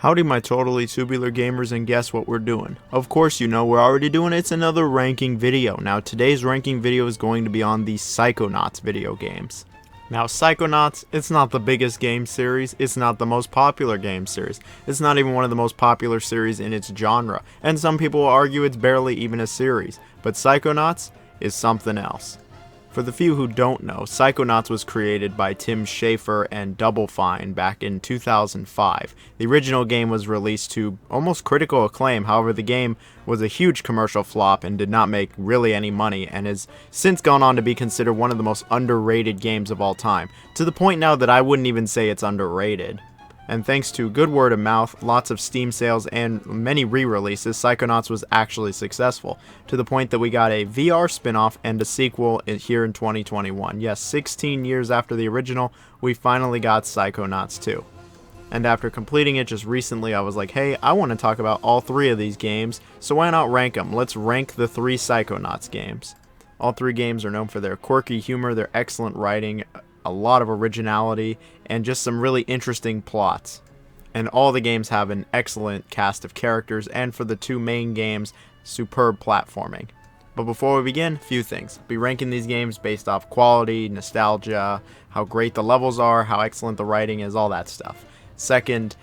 Howdy my totally tubular gamers, and guess what we're doing? Of course you know we're already doing it. It's another ranking video. Now today's ranking video is going to be on the Psychonauts video games. Now Psychonauts, it's not the biggest game series, it's not the most popular game series, it's not even one of the most popular series in its genre, and some people will argue it's barely even a series, but Psychonauts is something else. For the few who don't know, Psychonauts was created by Tim Schafer and Double Fine back in 2005. The original game was released to almost critical acclaim, however the game was a huge commercial flop and did not make really any money, and has since gone on to be considered one of the most underrated games of all time, to the point now that I wouldn't even say it's underrated. And thanks to good word of mouth, lots of Steam sales, and many re-releases, Psychonauts was actually successful, to the point that we got a VR spin-off and a sequel here in 2021. Yes, 16 years after the original, we finally got Psychonauts 2. And after completing it just recently, I was like, hey, I want to talk about all three of these games, so why not rank them? Let's rank the three Psychonauts games. All three games are known for their quirky humor, their excellent writing, a lot of originality, and just some really interesting plots. And all the games have an excellent cast of characters, and for the two main games, superb platforming. But before we begin, a few things. I'll be ranking these games based off quality, nostalgia, how great the levels are, how excellent the writing is, all that stuff. Second,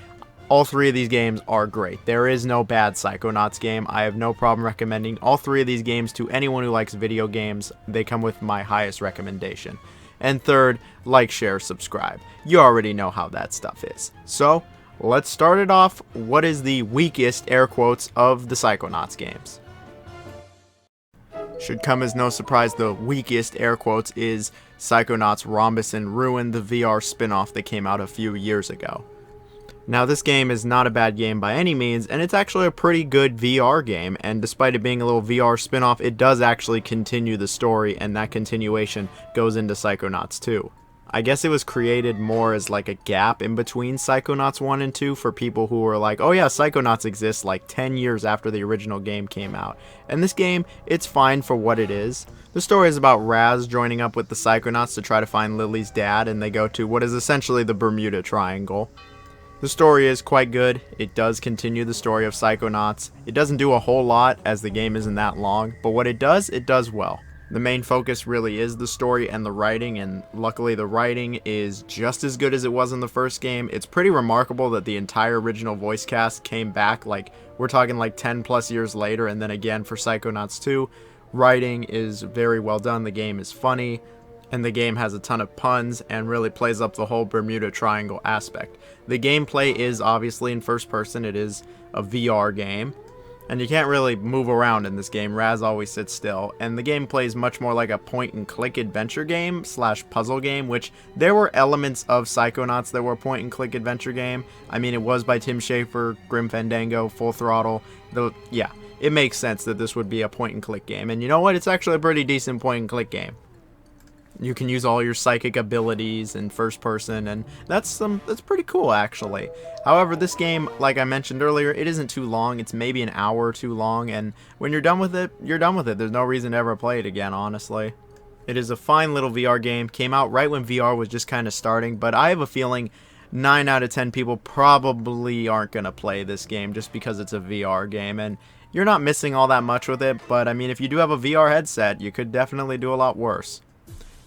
all three of these games are great. There is no bad Psychonauts game. I have no problem recommending all three of these games to anyone who likes video games. They come with my highest recommendation. And third, like, share, subscribe. You already know how that stuff is. So, let's start it off. What is the weakest, air quotes, of the Psychonauts games? Should come as no surprise, the weakest, air quotes, is Psychonauts Rhombus and Ruin, the VR spin-off that came out a few years ago. Now this game is not a bad game by any means, and it's actually a pretty good VR game, and despite it being a little VR spin-off, it does actually continue the story, and that continuation goes into Psychonauts 2. I guess it was created more as like a gap in between Psychonauts 1 and 2 for people who were like, oh yeah, Psychonauts exists like 10 years after the original game came out. And this game, it's fine for what it is. The story is about Raz joining up with the Psychonauts to try to find Lily's dad, and they go to what is essentially the Bermuda Triangle. The story is quite good. It does continue the story of Psychonauts. It doesn't do a whole lot as the game isn't that long, but what it does well. The main focus really is the story and the writing, and luckily the writing is just as good as it was in the first game. It's pretty remarkable that the entire original voice cast came back, like we're talking like 10 plus years later, and then again for Psychonauts 2. Writing is very well done, the game is funny, and the game has a ton of puns and really plays up the whole Bermuda Triangle aspect. The gameplay is obviously in first person. It is a VR game, and you can't really move around in this game. Raz always sits still, and the gameplay is much more like a point-and-click adventure game slash puzzle game, which there were elements of Psychonauts that were a point-and-click adventure game. I mean, it was by Tim Schafer, Grim Fandango, Full Throttle. Yeah, it makes sense that this would be a point-and-click game, and you know what? It's actually a pretty decent point-and-click game. You can use all your psychic abilities in first person, and that's pretty cool actually. However, this game, like I mentioned earlier, it isn't too long. It's maybe an hour or too long, and when you're done with it, you're done with it. There's no reason to ever play it again, honestly. It is a fine little VR game. Came out right when VR was just kind of starting, but I have a feeling 9 out of 10 people probably aren't going to play this game just because it's a VR game, and you're not missing all that much with it, but I mean, if you do have a VR headset, you could definitely do a lot worse.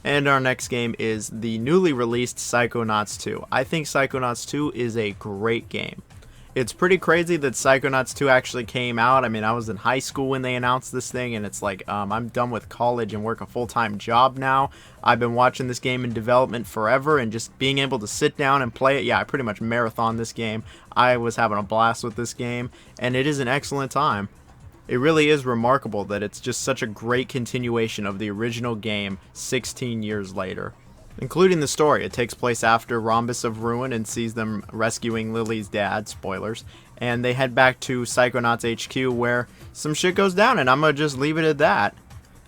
And our next game is the newly released Psychonauts 2. I think Psychonauts 2 is a great game. It's pretty crazy that Psychonauts 2 actually came out. I mean, I was in high school when they announced this thing, and it's like, I'm done with college and work a full-time job now. I've been watching this game in development forever, and just being able to sit down and play it, yeah, I pretty much marathoned this game. I was having a blast with this game, and it is an excellent time. It really is remarkable that it's just such a great continuation of the original game 16 years later. Including the story, it takes place after Rhombus of Ruin and sees them rescuing Lily's dad, spoilers, and they head back to Psychonauts HQ where some shit goes down, and I'm gonna just leave it at that.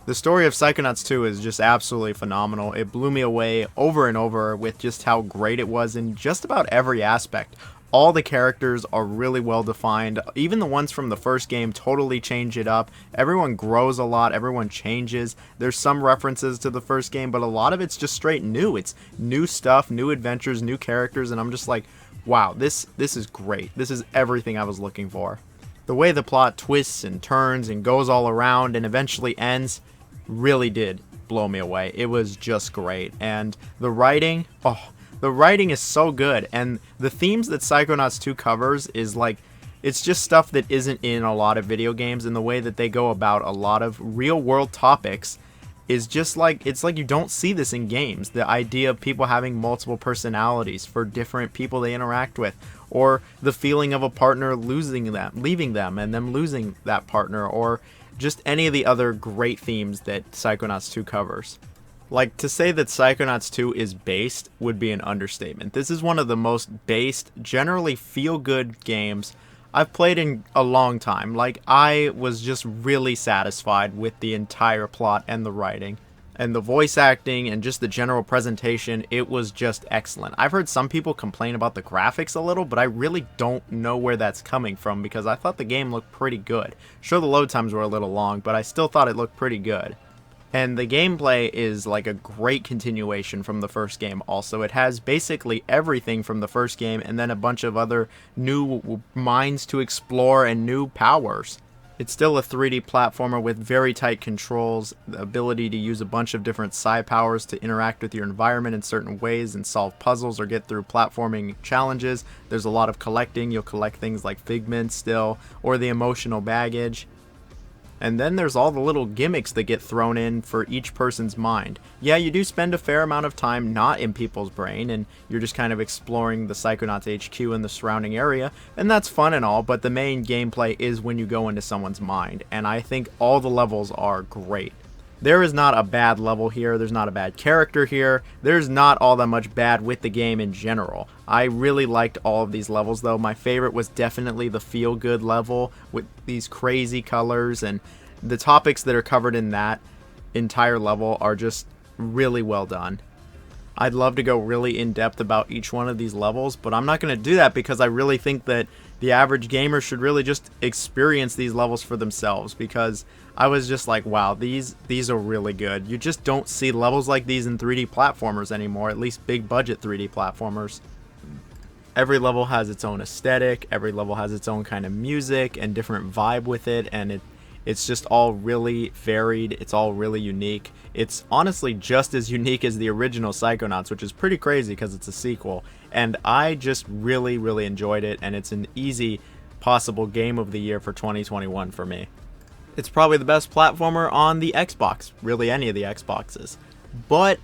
The story of Psychonauts 2 is just absolutely phenomenal. It blew me away over and over with just how great it was in just about every aspect. All the characters are really well defined. Even the ones from the first game totally change it up. Everyone grows a lot. Everyone changes. There's some references to the first game, but a lot of it's just straight new. It's new stuff, new adventures, new characters, and I'm just like, wow, this is great. This is everything I was looking for. The way the plot twists and turns and goes all around and eventually ends really did blow me away. It was just great. And the writing, the writing is so good. And the themes that Psychonauts 2 covers is like, it's just stuff that isn't in a lot of video games, and the way that they go about a lot of real world topics is just like, it's like you don't see this in games. The idea of people having multiple personalities for different people they interact with, or the feeling of a partner leaving them and them losing that partner, or just any of the other great themes that Psychonauts 2 covers. Like, to say that Psychonauts 2 is based would be an understatement. This is one of the most based, generally feel-good games I've played in a long time. Like, I was just really satisfied with the entire plot and the writing. And the voice acting and just the general presentation, it was just excellent. I've heard some people complain about the graphics a little, but I really don't know where that's coming from, because I thought the game looked pretty good. Sure, the load times were a little long, but I still thought it looked pretty good. And the gameplay is like a great continuation from the first game also. It has basically everything from the first game, and then a bunch of other new minds to explore and new powers. It's still a 3D platformer with very tight controls, the ability to use a bunch of different psi powers to interact with your environment in certain ways and solve puzzles or get through platforming challenges. There's a lot of collecting. You'll collect things like figments still, or the emotional baggage. And then there's all the little gimmicks that get thrown in for each person's mind. Yeah, you do spend a fair amount of time not in people's brain, and you're just kind of exploring the Psychonauts HQ and the surrounding area, and that's fun and all, but the main gameplay is when you go into someone's mind, and I think all the levels are great. There is not a bad level here, there's not a bad character here, there's not all that much bad with the game in general. I really liked all of these levels though. My favorite was definitely the feel-good level with these crazy colors, and the topics that are covered in that entire level are just really well done. I'd love to go really in-depth about each one of these levels, but I'm not going to do that because I really think that the average gamer should really just experience these levels for themselves, because I was just like, wow, these are really good. You just don't see levels like these in 3D platformers anymore, at least big budget 3D platformers. Every level has its own aesthetic, every level has its own kind of music and different vibe with it, and it's just all really varied, it's all really unique. It's honestly just as unique as the original Psychonauts, which is pretty crazy because it's a sequel, and I just really, really enjoyed it, and it's an easy possible game of the year for 2021 for me. It's probably the best platformer on the Xbox, really any of the Xboxes, but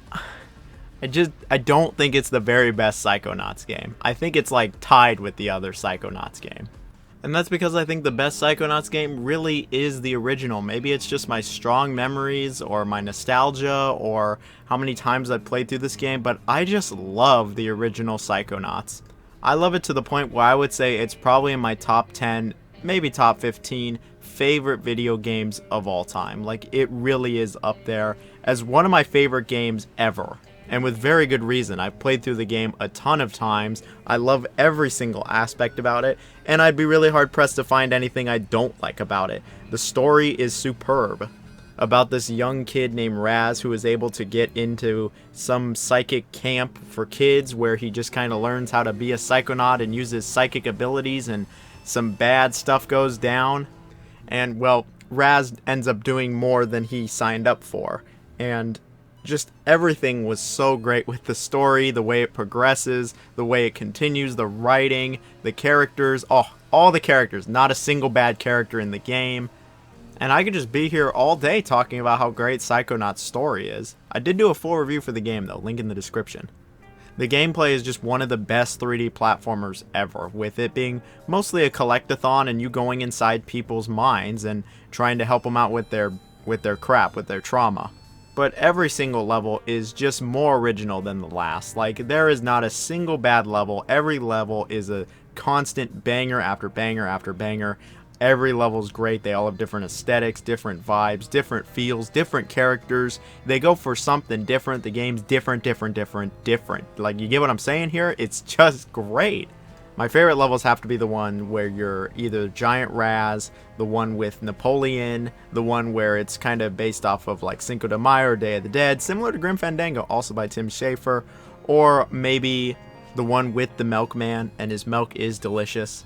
I don't think it's the very best Psychonauts game. I think it's like tied with the other Psychonauts game. And that's because I think the best Psychonauts game really is the original. Maybe it's just my strong memories or my nostalgia or how many times I've played through this game, but I just love the original Psychonauts. I love it to the point where I would say it's probably in my top 10, maybe top 15 favorite video games of all time. Like, it really is up there as one of my favorite games ever. And with very good reason. I've played through the game a ton of times. I love every single aspect about it, and I'd be really hard pressed to find anything I don't like about it. The story is superb. About this young kid named Raz who is able to get into some psychic camp for kids where he just kind of learns how to be a psychonaut and uses psychic abilities, and some bad stuff goes down. And, well, Raz ends up doing more than he signed up for. And just everything was so great with the story, the way it progresses, the way it continues, the writing, the characters, all the characters, not a single bad character in the game. And I could just be here all day talking about how great Psychonauts' story is. I did do a full review for the game though, link in the description. The gameplay is just one of the best 3D platformers ever, with it being mostly a collectathon and you going inside people's minds and trying to help them out with their crap, with their trauma. But every single level is just more original than the last. Like, there is not a single bad level. Every level is a constant banger after banger after banger. Every level's great. They all have different aesthetics, different vibes, different feels, different characters. They go for something different. The game's different. Like, you get what I'm saying here? It's just great. My favorite levels have to be the one where you're either Giant Raz, the one with Napoleon, the one where it's kind of based off of like Cinco de Mayo or Day of the Dead, similar to Grim Fandango, also by Tim Schafer, or maybe The one with the milkman, and his milk is delicious.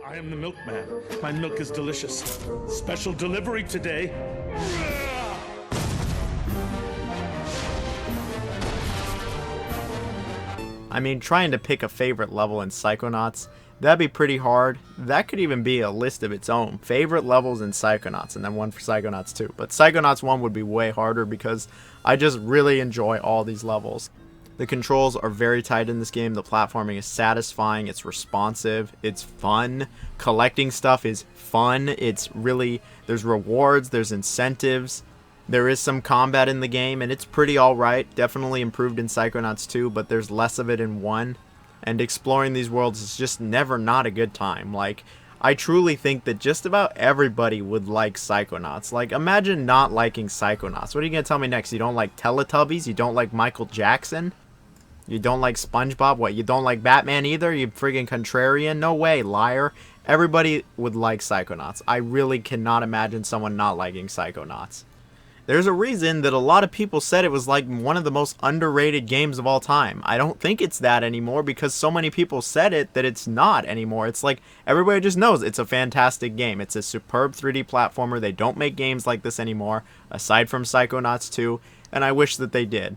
I am the milkman. My milk is delicious. Special delivery today. I mean, trying to pick a favorite level in Psychonauts, that'd be pretty hard. That could even be a list of its own. Favorite levels in Psychonauts, and then one for Psychonauts 2. But Psychonauts 1 would be way harder because I just really enjoy all these levels. The controls are very tight in this game. The platforming is satisfying. It's responsive. It's fun. Collecting stuff is fun. It's really, there's rewards, there's incentives. There is some combat in the game, and it's pretty alright. Definitely improved in Psychonauts 2, but there's less of it in 1. And exploring these worlds is just never not a good time. Like, I truly think that just about everybody would like Psychonauts. Like, imagine not liking Psychonauts. What are you going to tell me next? You don't like Teletubbies? You don't like Michael Jackson? You don't like SpongeBob? What, you don't like Batman either? You friggin' contrarian? No way, liar. Everybody would like Psychonauts. I really cannot imagine someone not liking Psychonauts. There's a reason that a lot of people said it was like one of the most underrated games of all time. I don't think it's that anymore because so many people said it that it's not anymore. It's like everybody just knows it's a fantastic game. It's a superb 3D platformer. They don't make games like this anymore, aside from Psychonauts 2, and I wish that they did.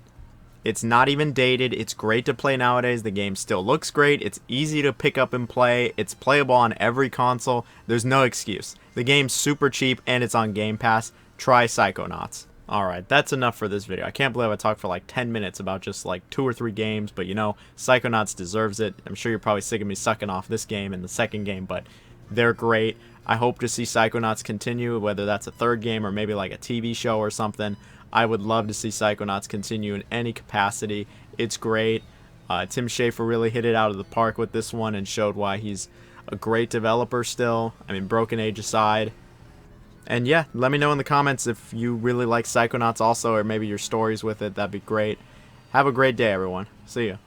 It's not even dated. It's great to play nowadays. The game still looks great. It's easy to pick up and play. It's playable on every console. There's no excuse. The game's super cheap and it's on Game Pass. Try Psychonauts. Alright, that's enough for this video. I can't believe I talked for like 10 minutes about just like 2 or 3 games, but you know, Psychonauts deserves it. I'm sure you're probably sick of me sucking off this game and the second game, but they're great. I hope to see Psychonauts continue, whether that's a third game or maybe like a TV show or something. I would love to see Psychonauts continue in any capacity. It's great. Tim Schafer really hit it out of the park with this one and showed why he's a great developer still. I mean, Broken Age aside. And yeah, let me know in the comments if you really like Psychonauts also, or maybe your stories with it. That'd be great. Have a great day, everyone. See ya.